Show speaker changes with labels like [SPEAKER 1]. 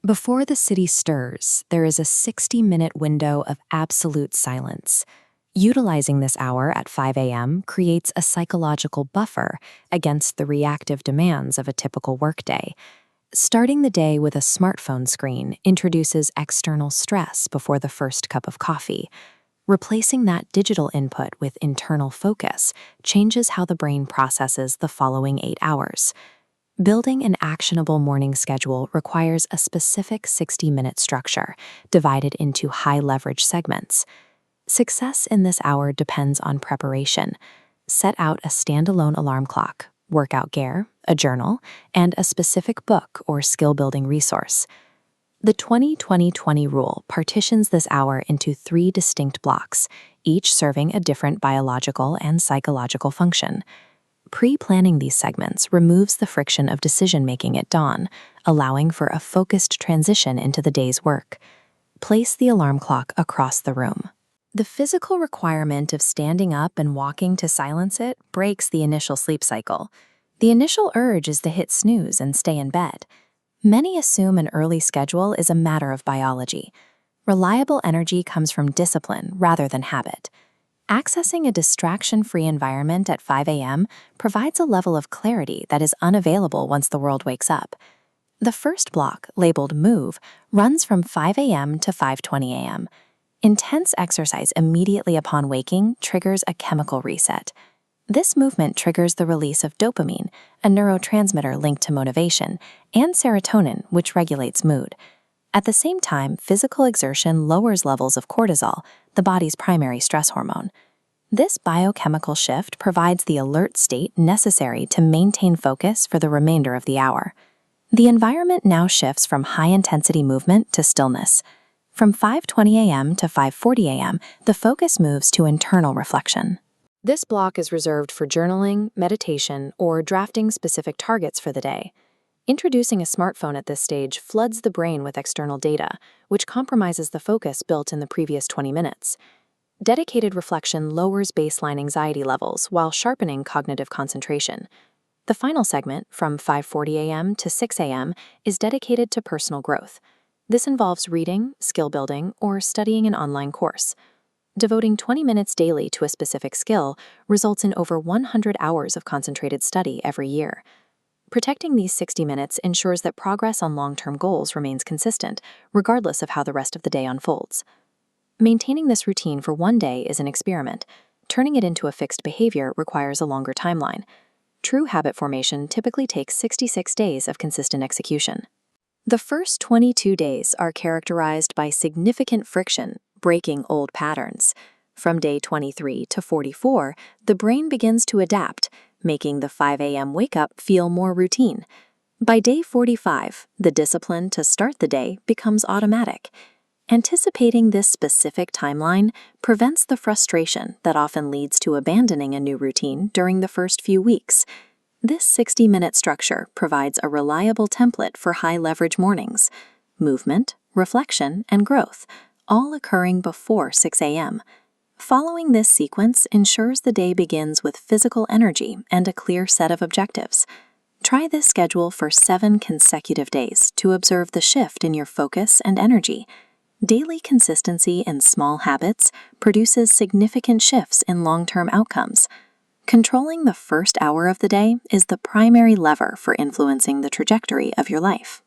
[SPEAKER 1] Before the city stirs, there is a 60-minute window of absolute silence. Utilizing this hour at 5 a.m. creates a psychological buffer against the reactive demands of a typical workday. Starting the day with a smartphone screen introduces external stress before the first cup of coffee. Replacing that digital input with internal focus changes how the brain processes the following 8 hours. Building an actionable morning schedule requires a specific 60-minute structure, divided into high-leverage segments. Success in this hour depends on preparation. Set out a standalone alarm clock, workout gear, a journal, and a specific book or skill-building resource. The 20-20-20 rule partitions this hour into 3 distinct blocks, each serving a different biological and psychological function. Pre-planning these segments removes the friction of decision-making at dawn, allowing for a focused transition into the day's work. Place the alarm clock across the room. The physical requirement of standing up and walking to silence it breaks the initial sleep cycle. The initial urge is to hit snooze and stay in bed. Many assume an early schedule is a matter of biology. Reliable energy comes from discipline rather than habit. Accessing a distraction-free environment at 5 a.m. provides a level of clarity that is unavailable once the world wakes up. The first block, labeled Move, runs from 5 a.m. to 5:20 a.m. Intense exercise immediately upon waking triggers a chemical reset. This movement triggers the release of dopamine, a neurotransmitter linked to motivation, and serotonin, which regulates mood. At the same time, physical exertion lowers levels of cortisol, the body's primary stress hormone. This biochemical shift provides the alert state necessary to maintain focus for the remainder of the hour. The environment now shifts from high-intensity movement to stillness. From 5:20 a.m. to 5:40 a.m., the focus moves to internal reflection. This block is reserved for journaling, meditation, or drafting specific targets for the day. Introducing a smartphone at this stage floods the brain with external data, which compromises the focus built in the previous 20 minutes. Dedicated reflection lowers baseline anxiety levels while sharpening cognitive concentration. The final segment, from 5:40 a.m. to 6 a.m., is dedicated to personal growth. This involves reading, skill building, or studying an online course. Devoting 20 minutes daily to a specific skill results in over 100 hours of concentrated study every year. Protecting these 60 minutes ensures that progress on long-term goals remains consistent, regardless of how the rest of the day unfolds. Maintaining this routine for one day is an experiment. Turning it into a fixed behavior requires a longer timeline. True habit formation typically takes 66 days of consistent execution. The first 22 days are characterized by significant friction, breaking old patterns. From day 23 to 44, the brain begins to adapt, making the 5 a.m. wake-up feel more routine. By day 45, the discipline to start the day becomes automatic. Anticipating this specific timeline prevents the frustration that often leads to abandoning a new routine during the first few weeks. This 60-minute structure provides a reliable template for high-leverage mornings, movement, reflection, and growth, all occurring before 6 a.m. Following this sequence ensures the day begins with physical energy and a clear set of objectives. Try this schedule for 7 consecutive days to observe the shift in your focus and energy. Daily consistency in small habits produces significant shifts in long-term outcomes. Controlling the first hour of the day is the primary lever for influencing the trajectory of your life.